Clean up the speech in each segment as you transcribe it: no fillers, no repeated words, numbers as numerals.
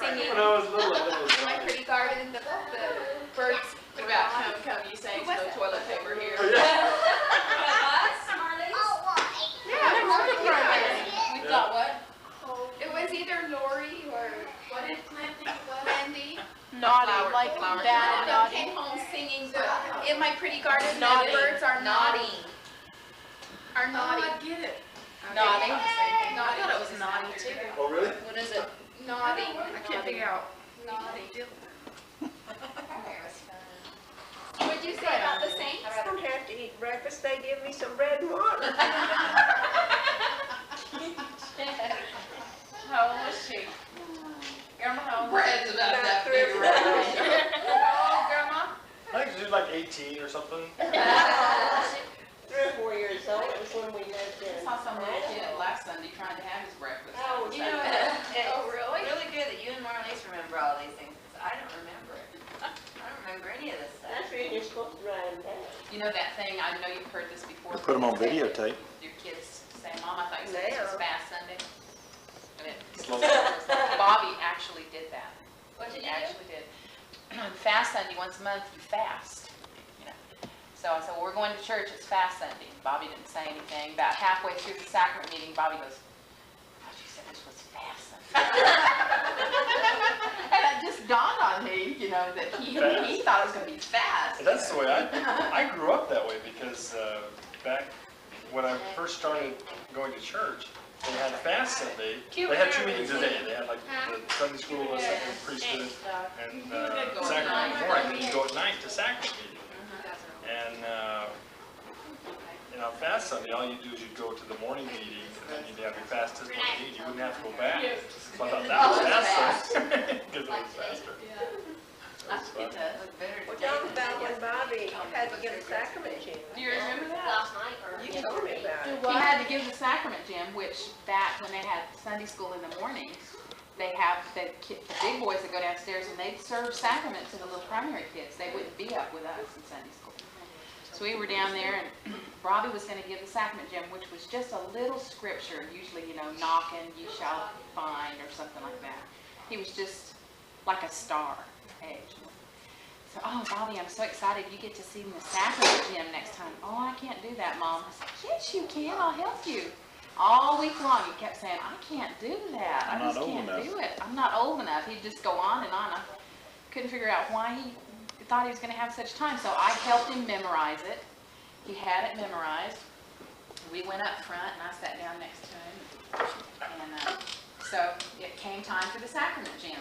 singing. When I was little, I was In my pretty garden, the birds. What about come, you say no toilet paper here? Yeah, We thought what? it was either Lori or What did Clint think it was? Wendy. Naughty, Flower- like flower bad and They naughty. came home singing in my pretty garden. Naughty. The birds are naughty. Are Oh, naughty. I get it. Naughty. I thought it was naughty too. Oh, really? What is it? Naughty. I can't figure out. Naughty. What'd you say about the Saints? I don't have to eat breakfast, they give me some bread and water. How old was she? Grandma, how old was she? Bread's about that About 3 big or 4 around. How old, Grandma? I think she was like 18 or something. 3 or 4 years old, it was when we lived I in. saw some little kid last Sunday trying to have his breakfast. Oh, You know, Oh, really? it's really good that you and Marlyce remember all these things, because I don't remember it. I don't remember any of this stuff. That's when you're supposed to write them down. You know that thing, I know you've heard this before. Put them on videotape. Your kids say, Mom, I thought you said this was Now. Fast Sunday. And it, Slow. Bobby actually did that. What did He you do? actually did. Fast Sunday, once a month, you fast. You know. So I said, well, we're going to church, it's Fast Sunday. Bobby didn't say anything. About halfway through the sacrament meeting, Bobby goes, I thought you said this was Fast Sunday. And it just dawned on me, you know, that he thought it was going to be fast. And that's the way I grew up that way because back when I first started going to church, they had Fast Sunday. They had 2 meetings a day. They had like the Sunday school, and the priesthood, and sacrament in the morning. And you go at night to sacrament meeting. And on Fast Sunday, all you do is you go to the morning meeting, and then you'd have your fast testimony meeting. You wouldn't have to go back. So I thought that was Fast Sunday because it was faster. I think it does. Well, talk about when Bobby had to give a sacrament, Jim. Do you remember that? Last night, or? You told me about it. He had to give the sacrament, Jim, which back when they had Sunday school in the mornings, they have the big boys that go downstairs and they'd serve sacrament to the little primary kids. They wouldn't be up with us in Sunday school. So we were down there and Bobby was going to give the sacrament, Jim, which was just a little scripture, usually, you know, knocking, you shall find, or something like that. He was just like a star age. So, oh, Bobby, I'm so excited you get to see the sacrament, Jim, next time. Oh, I can't do that, Mom. I said, yes, you can. I'll help you. All week long, he kept saying, I can't do that. I just can't do it. I'm not old enough. He'd just go on and on. I couldn't figure out why he thought he was going to have such time. So I helped him memorize it. He had it memorized. We went up front, and I sat down next to him. And so it came time for the sacrament, Jim.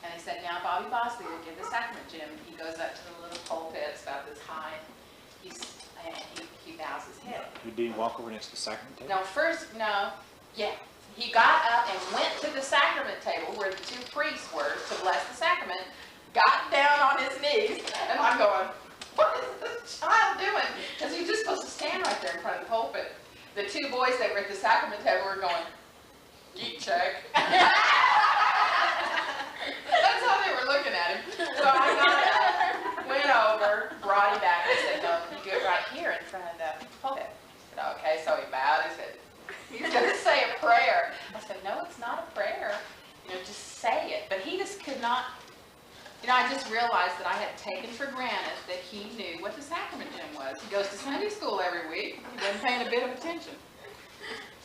And they said, now Bobby Bosley will give the sacrament, Jim. He goes up to the little pulpit, it's about this high. He bows his head. You didn't walk over next to the sacrament table? Yeah. He got up and went to the sacrament table where the 2 priests were to bless the sacrament, got down on his knees, and I'm going, what is this child doing? Because he's just supposed to stand right there in front of the pulpit. The 2 boys that were at the sacrament table were going, geek check. That's how they were looking at him. So I got up, went over, brought him back, and said, no, you do it right here in front of the pulpit. I said, okay, so he bowed, he said, he's going to say a prayer. I said, no, it's not a prayer. You know, just say it. But he just could not, you know, I just realized that I had taken for granted that he knew what the sacrament, Jim, was. He goes to Sunday school every week. He wasn't paying a bit of attention.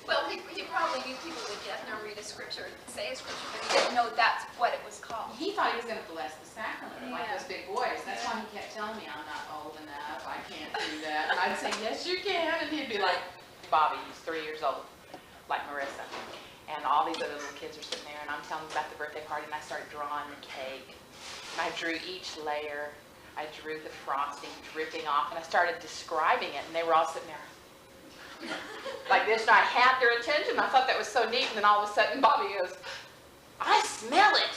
Well, he probably knew people would get up and read a scripture, say a scripture, but he didn't know that's what it was called. He thought he was going to bless the sacrament, like those big boys. That's why he kept telling me, I'm not old enough, I can't do that. And I'd say, yes, you can. And he'd be like, Bobby, he's 3 years old, like Marissa. And all these other little kids are sitting there, and I'm telling them about the birthday party, and I started drawing the cake. And I drew each layer. I drew the frosting dripping off, and I started describing it, and they were all sitting there like this, and I had their attention. I thought that was so neat, and then all of a sudden Bobby goes, I smell it.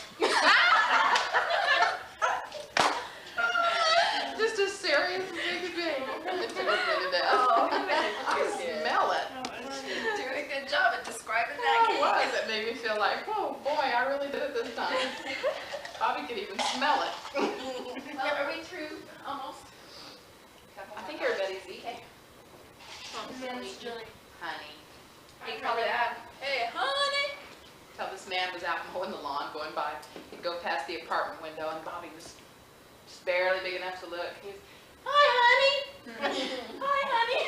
Just as serious as he could be. Oh, I smell it. doing a good job at describing that It cake. was. It made me feel like, oh boy, I really did it this time. Bobby could even smell it. Well, are we through almost? I think everybody's eating. Honey. He probably had, hey, honey. Till this man was out mowing the lawn, going by. He'd go go past the apartment window, and Bobby was just barely big enough to look. He was, "Hi, honey." "Hi, honey."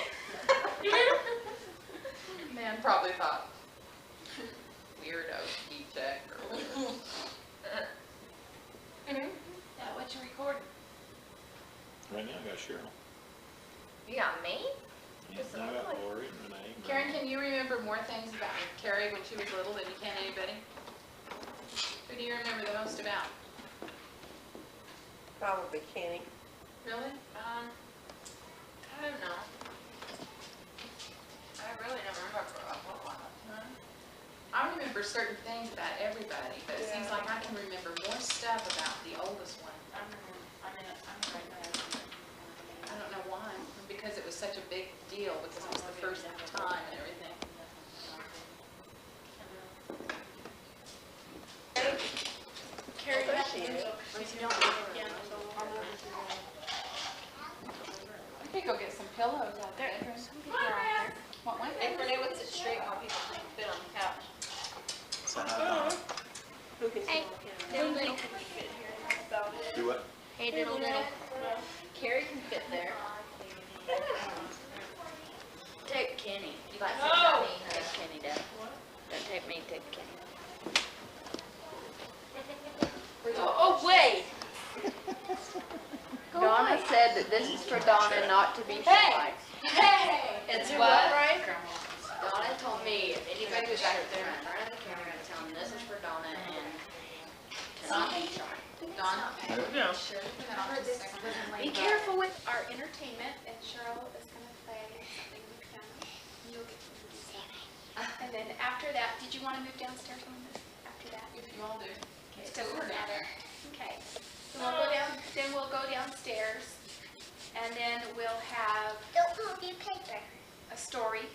Man probably thought, weirdo, heat check or whatever. Yeah, what you recording? Right now, I got Cheryl. You got me? Yeah, I got Lori and Renee. and Karen, can you remember more things about Carrie when she was little than you can anybody? Who do you remember the most about? Probably Kenny. Really? I don't know. I really don't remember a whole lot. I remember certain things about everybody, but it seems like I can remember more stuff about the oldest one. I don't know why, because it was such a big deal, because it was the first time and everything. Carrie, We could go get some pillows out there. What one? Hey, Renee, what's it straight more people can fit on the couch? So how Who can Hey. smell Diddle do what? Hey, diddle diddle. Carrie can fit there. Take Kenny. You like No. me? Take Kenny down. Don't take me, take Kenny. Oh, wait. Donna said that this is for Donna not to be shy. Hey. It's Do what? right? Donna told me if anybody was out there in front of the camera, I'm gonna tell them this is for Donna and to not be shy. Donna? Yeah. Be careful with our entertainment, and Cheryl is gonna play something on the piano. You'll get to do that. And then after that, did you wanna move downstairs on this, after that? If you all do. It doesn't matter. Okay. So we'll go down, then we'll go downstairs, and then we'll have a story,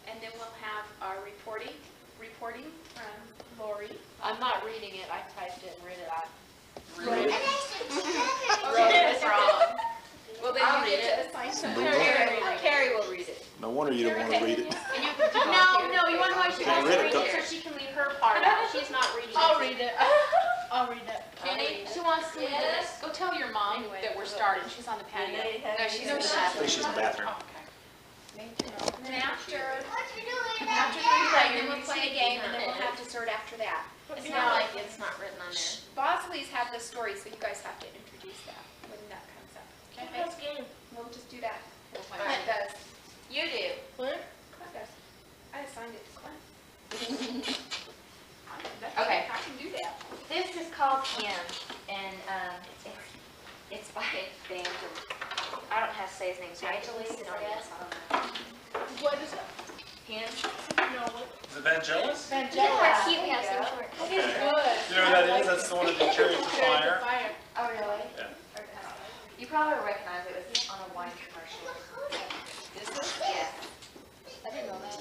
and then we'll have our reporting from Lori. I'm not reading it, I typed it and read it out. Really? It's wrong. Well, then I'll you read get it. to assign some. Carrie will read it. No wonder you don't want to read it. No, you want to know why she Can't wants read to it, read it, so she can leave her part out. She's not reading it. I'll read it. I'll read it. Kenny, She wants to read it. go tell your mom that we're starting. She's on the patio. No, she's in the I think bathroom. she's in the bathroom. Oh, okay. And then after doing? we play, then we'll play a game, and then we'll have dessert after that. It's not like it's not written on there. Bosley's have the story, so you guys have to introduce that when that comes up. Okay? We'll just do that. We'll play. Clint does. You do. Clint does. I assigned it to Clint. Okay. I can do that. This is called Him, and it's by Evangel. I don't have to say his name. Evangelist, I guess. I don't know. What is it? Him. Is it Vangelis? Yeah, he has some short. Okay. You know who that is? That's the one that did Chariots of Fire. Oh, really? Yeah. You probably recognize it. It was on a wine commercial. This is, Yeah. I didn't know that.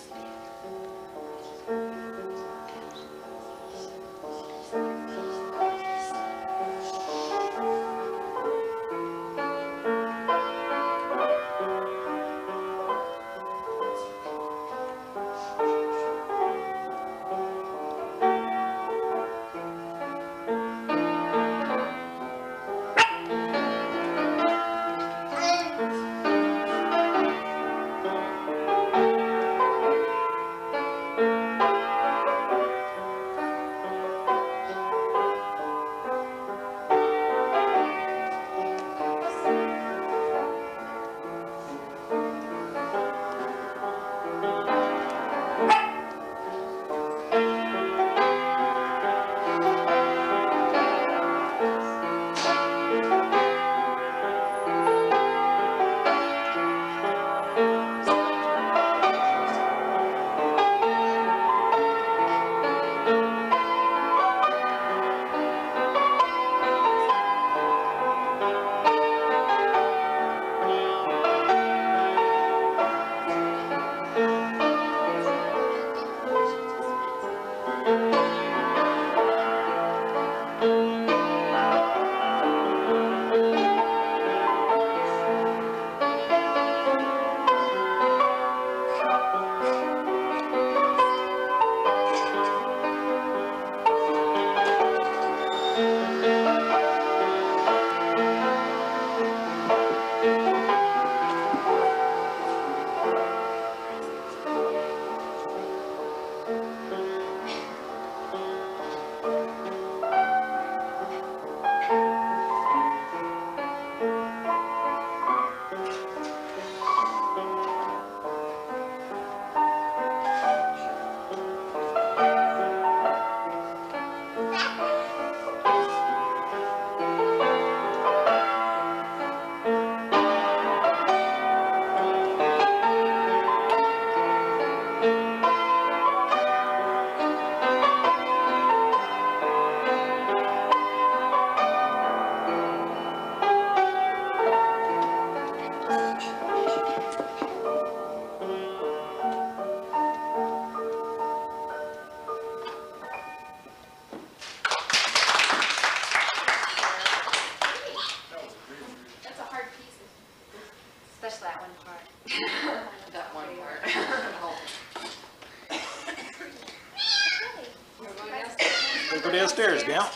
Go downstairs, gal.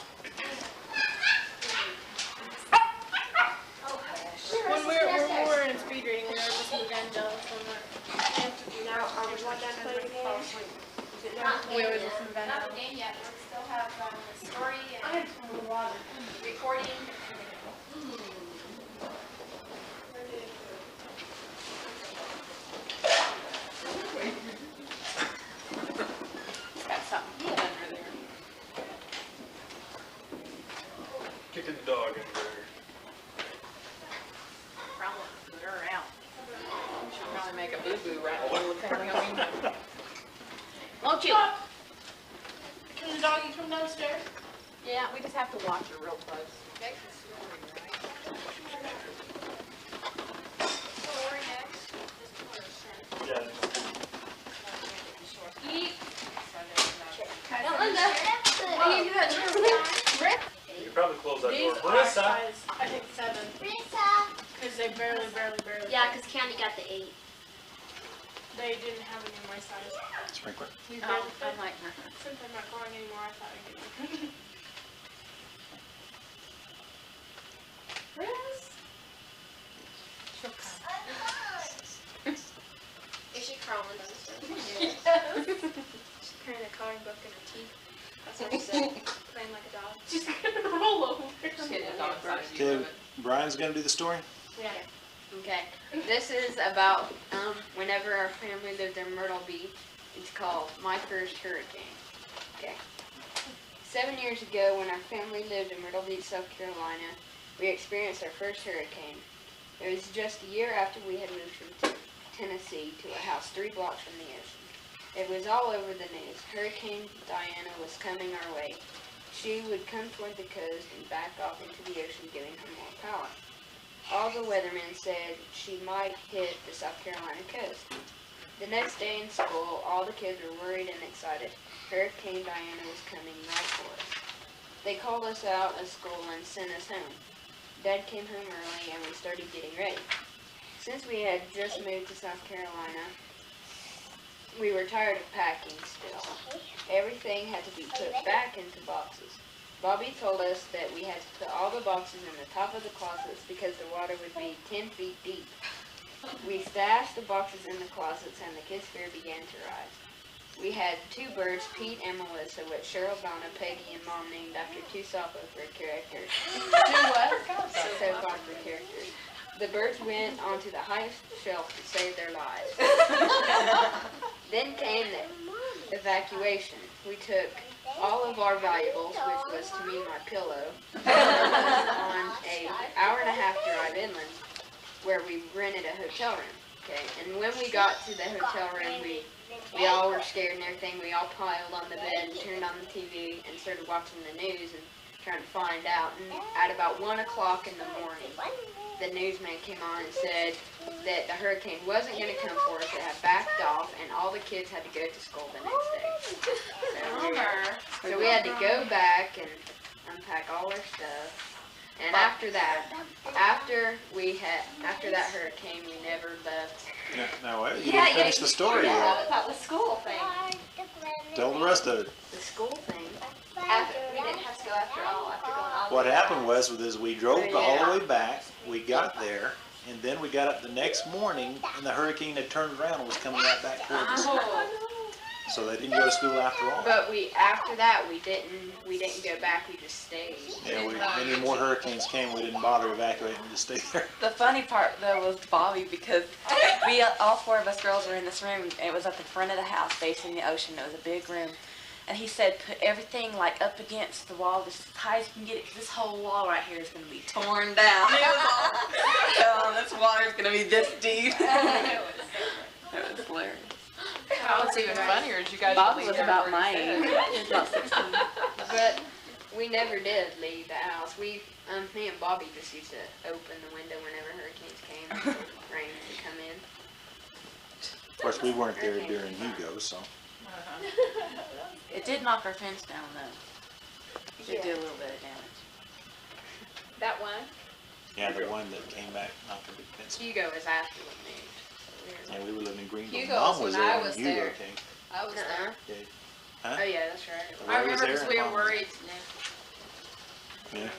When we were in speed reading, we were listening to Vangelis on that. Now, are we done playing again? We always listen to Not the Vangelis. game yet, we still have the story and recording. Got something good under there. Kicking the dog in there. Probably put her out. She'll probably make a boo-boo right in the middle of family home. Won't you? Can the doggy come downstairs? Yeah, we just have to watch her real close. Story next. Yeah. You could probably close that door. These are Marissa. size, I think 7. Because they barely. Yeah, because Candy got the 8. They didn't have any of my size. Sprinkler. These Oh, barely fit. I like her. Since I'm not going anymore, I thought I'd get you. She'll come. Is she crawling downstairs? She's carrying a coloring book in her teeth. That's what she said, playing like a dog. She's gonna roll over. She's getting a dog size view Okay, of it. Brian's gonna do the story? Yeah. Okay, this is about whenever our family lived in Myrtle Beach. It's called My First Hurricane. Okay. 7 years ago, when our family lived in Myrtle Beach, South Carolina, we experienced our first hurricane. It was just a year after we had moved from Tennessee to a house 3 blocks from the ocean. It was all over the news. Hurricane Diana was coming our way. She would come toward the coast and back off into the ocean, giving her more power. All the weathermen said she might hit the South Carolina coast. The next day in school, all the kids were worried and excited. Hurricane Diana was coming right for us. They called us out of school and sent us home. Dad came home early and we started getting ready. Since we had just moved to South Carolina, we were tired of packing still. Everything had to be put back into boxes. Bobby told us that we had to put all the boxes in the top of the closets because the water would be 10 feet deep. We stashed the boxes in the closets and the kids' fear began to rise. We had 2 birds, Pete and Melissa, with Cheryl, Donna, Peggy, and Mom named after 2 soap opera characters. Soap opera characters. The birds went onto the highest shelf to save their lives. Then came the evacuation. We took all of our valuables, which was to me my pillow, on a hour-and-a-half drive inland, where we rented a hotel room. Okay, and when we got to the hotel room, we all were scared and everything. We all piled on the bed and turned on the TV and started watching the news and trying to find out. And at about 1 o'clock in the morning, the newsman came on and said that the hurricane wasn't going to come for us. It had backed off, and all the kids had to go to school the next day. So we had to go back and unpack all our stuff. And after that, after that hurricane, we never left. No, wait, you didn't finish the story yet. About the school thing. Tell the rest of it. The school thing. We didn't have to go after going all the What way happened back. was we drove all the way back, we got there, and then we got up the next morning, and the hurricane had turned around and was coming right back towards us. So they didn't go to school after all. But after that, we didn't go back. We just stayed. Yeah, any more hurricanes came, we didn't bother evacuating, just stayed there. The funny part though was Bobby, because we all 4 of us girls were in this room. And it was at the front of the house facing the ocean. It was a big room. And he said, put everything like up against the wall just as high as you can get it, 'cause this whole wall right here is going to be torn down. This water's going to be this deep. It was hilarious. What's even funnier is you guys Bob believed was about every my word he age. said. He was about 16. But we never did leave the house. Me and Bobby just used to open the window whenever hurricanes came, rain would come in. Of course, we weren't there during Hugo, so. It did knock our fence down though. It did a little bit of damage. That one? Yeah, the one that came back, knocked a big fence. Hugo was after we moved. So we were And we were living in Greenville. Hugo Mom was was when I there when was Hugo there. came. I was there. Okay. Huh? Oh, yeah, that's right. Ray I was remember there because and we were Mom was worried. Yeah.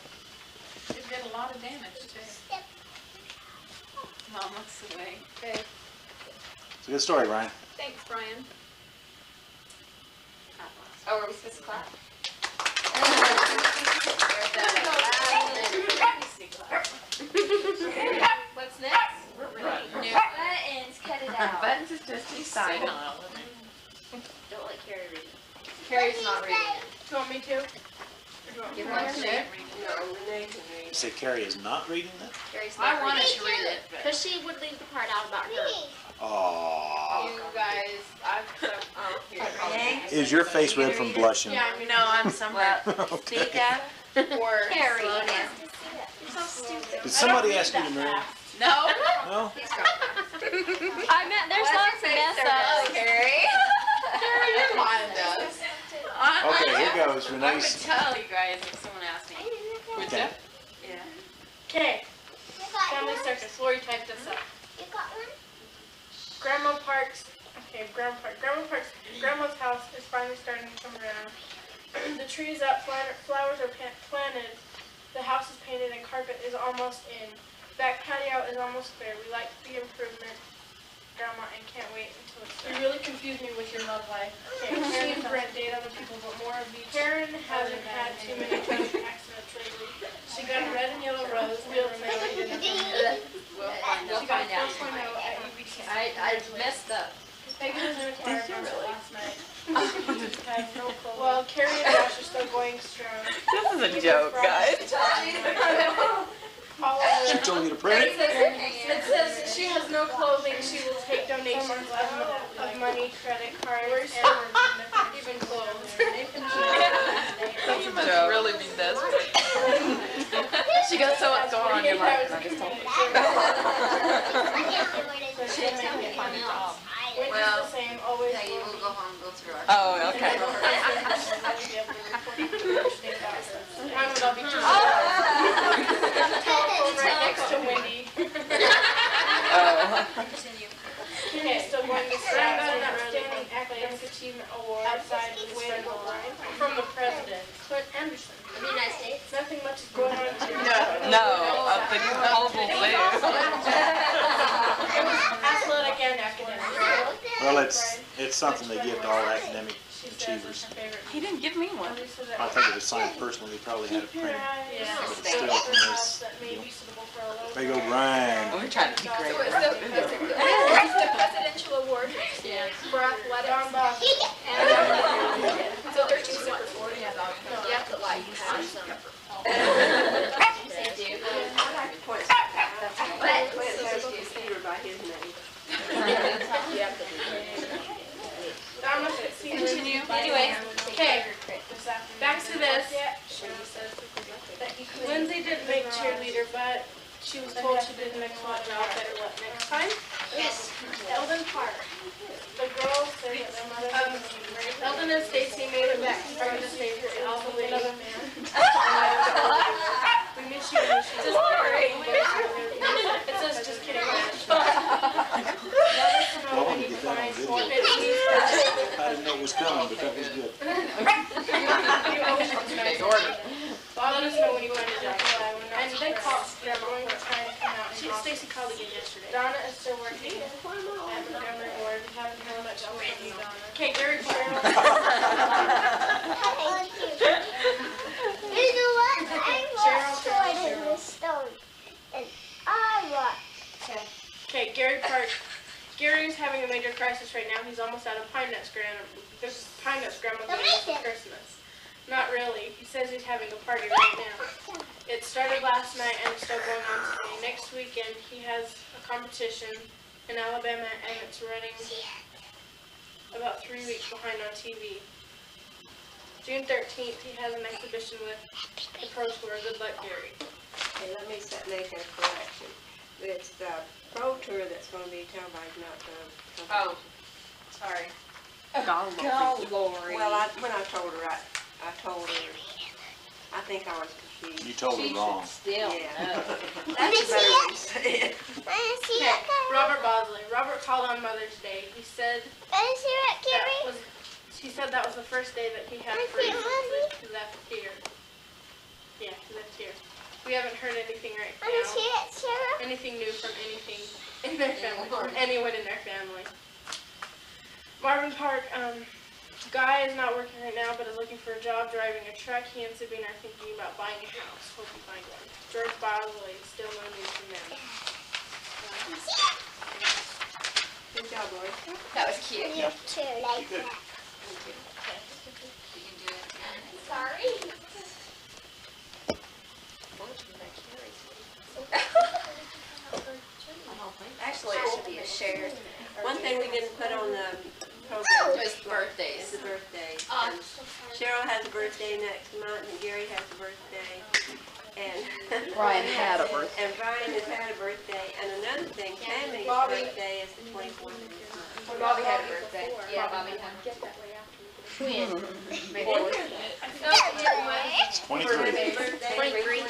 It did a lot of damage, too. Mom looks away. Okay, It's a good story, Ryan. thanks, Brian. Oh, are we supposed to clap? What's next? Buttons, cut it out. Buttons is just beside him. Don't let Carrie read it. Carrie's not reading it. Do you want me to? Give Want her to? a No, Renee can read. You said Carrie is not reading that? Carrie's I not wanted reading to read it, but. because she would leave the part out about her. Aww. You guys, Is your face red from blushing? Yeah, I mean, No, I'm somewhere. Okay. or Carrie, slow yeah. down. So stupid. Did somebody ask you to move? No. No? I meant there's lots of mess ups. Carrie. Mine does. Okay, here goes. I would Renee's. tell you guys if someone asked me. Would Okay. you? Yeah. okay, family circus. Lori typed this up. Grandma's house is finally starting to come around. The tree is up, flowers are planted, the house is painted, and carpet is almost in. Back patio is almost clear. We like the improvement, Grandma, and can't wait until it's done. You really confused me with your love life. Okay, Karen and Brent date other people, but more of each. Karen hasn't had too many traffic accidents lately. She got a red and yellow rose, real family. We'll find She got a 4.0 at UBC. I messed up. Peggy was in a car accident last night. Had no clue. Well, Carrie and Josh are still going strong. This is a joke, guys. She told you to print it? It says she has no clothing. She will take donations of money, credit cards, and even clothes. You must really be desperate. She goes, so what's going on in your life? And I just told her. Well, the same, always. Peggy will go home and go through our. Oh, okay. Mine would all be just telephone right next to Wendy. Okay, so going to Sam got an outstanding academic achievement award outside from the president, Clint Anderson. United States. Nothing much is going on today. No, of the global zoo. It was athletic and academic. Well, it's something they give to all academic achievers. He didn't give me one. I think it was signed personally, probably had it printed. Yeah. But still, from this, you know. There you go, Brian. We're trying to be great. It's the presidential award for athletics. So they're two separate awards. You have to like have some. Continue. Anyway. Okay, back to this. Lindsay didn't make cheerleader, but she was told she did an excellent job. Better luck next time. Yes. Eldon Park. The girls say that their mother Eldon and Stacy made it back from the stage with all the way. We miss you. It says just kidding. Well, I wanted to get that on video. I didn't know it was coming, but that was good. Big order. Let us know when you find a job. And they called. They're going to try and come out. Stacy called again yesterday. Donna is still working at Montgomery Ward. We haven't heard much from you, Donna. Okay, Gary Cheryl. You know what? I was stone. And I Okay, Gary Park. Gary's having a major crisis right now. He's almost out of pine nuts grandma for Christmas. Not really. He says he's having a party right now. It started last night and it's still going on today. Next weekend he has a competition in Alabama and it's running about 3 weeks behind on TV. June 13th he has an exhibition with the Pro Tour. Good luck, Gary. Okay, let me make a correction. It's the Pro Tour that's going to be televised, not the. Oh, sorry. Lori. Well, when I told her, I told her, I think I was confused. You told her wrong. Still. Yeah. That's a better way to say it. Okay, Robert Bosley. Robert called on Mother's Day. He said he he said that was the first day that he had free since he left here. Yeah, he left here. We haven't heard anything right now. Anything new from anything in their family, from anyone in their family. Marvin Park, Guy is not working right now, but is looking for a job driving a truck. He and Sabine are thinking about buying a house. Hope you find one. George Bosley, still no news from them. Good job, boys. That was cute. You too, like Good. that. You can do it. Sorry. Actually, it should be a shared. One thing we didn't put on the program Just birthdays. is the birthdays. Oh, And Cheryl has a birthday next month, and Gary has a birthday, and Brian had a birthday. And Brian has had a birthday, and another thing, Tammy's birthday is the 24th of this month. Bobby had a birthday. Yeah, Bobby had. Get that way after. Twin. Maybe. No, 23. 23.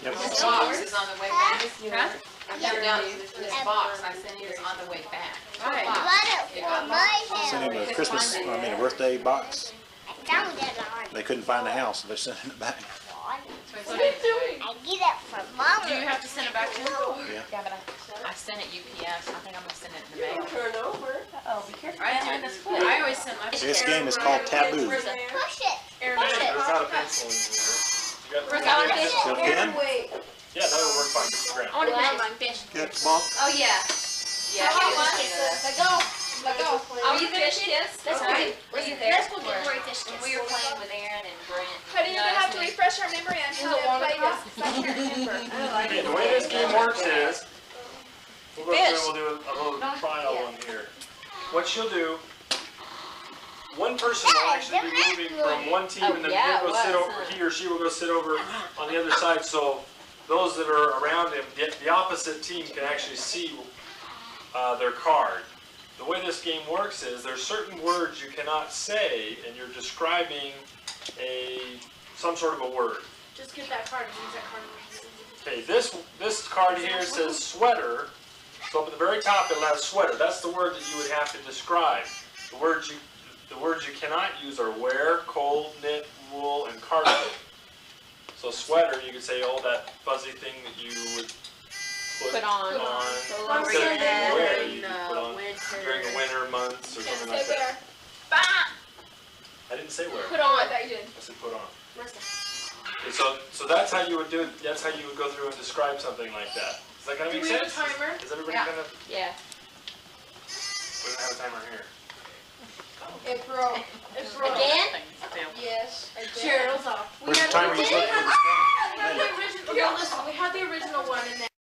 Yep. This box is on the way back. Huh? I found out this box I sent you is on the way back. Right. for my Sent him a Christmas, a birthday box. I found it on. They couldn't find the house, so they sent it back. What are you doing? I get it from Mama. Do you have to send it back to him? Yeah. Yeah, but I sent it UPS. I think I'm gonna send it in the mail. Turn over. Oh, be careful. I do this foot. I always send my. This game is called Taboo. Push it. There's not a pencil in here. Where's our fish? Got a pen? Yeah, that would work fine, Mr. Graham. I want to find my fish. Good, Bob? Oh, yeah. Yeah. Let go. Let go. Are you fish kiss? That's right. Were you there? Let's go get Rory fish kiss. We were playing with Aaron and Brent. I didn't even have to refresh our memory on how to play this. I can't remember. Okay, the way this game works is, we'll go through and we'll do a little trial one here. What she'll do, one person will actually be moving from one team and then he'll go sit over, he or she will go sit over on the other side, so those that are around him, the opposite team can actually see their card. The way this game works is there's certain words you cannot say and you're describing some sort of a word. Just get that card and use that card. Okay, this card here says sweater, so up at the very top it'll have sweater. That's the word that you would have to describe. The words you cannot use are wear, cold, knit, wool, and cardigan. So sweater, you could say, oh, that fuzzy thing that you would put on. Instead of wear, you could put on during the winter months or something like that. I didn't say wear. Put on. I thought you did. I said put on. Okay, so that's how you would do it. That's how you would go through and describe something like that. Is that kind of make Do we have a sense? timer? Is everybody Yeah. kind of? Yeah. We don't have a timer here. It broke. It broke. Again? Yes. It did. Cheryl's off. Where's the timer you put for the spinning? We had the original one and then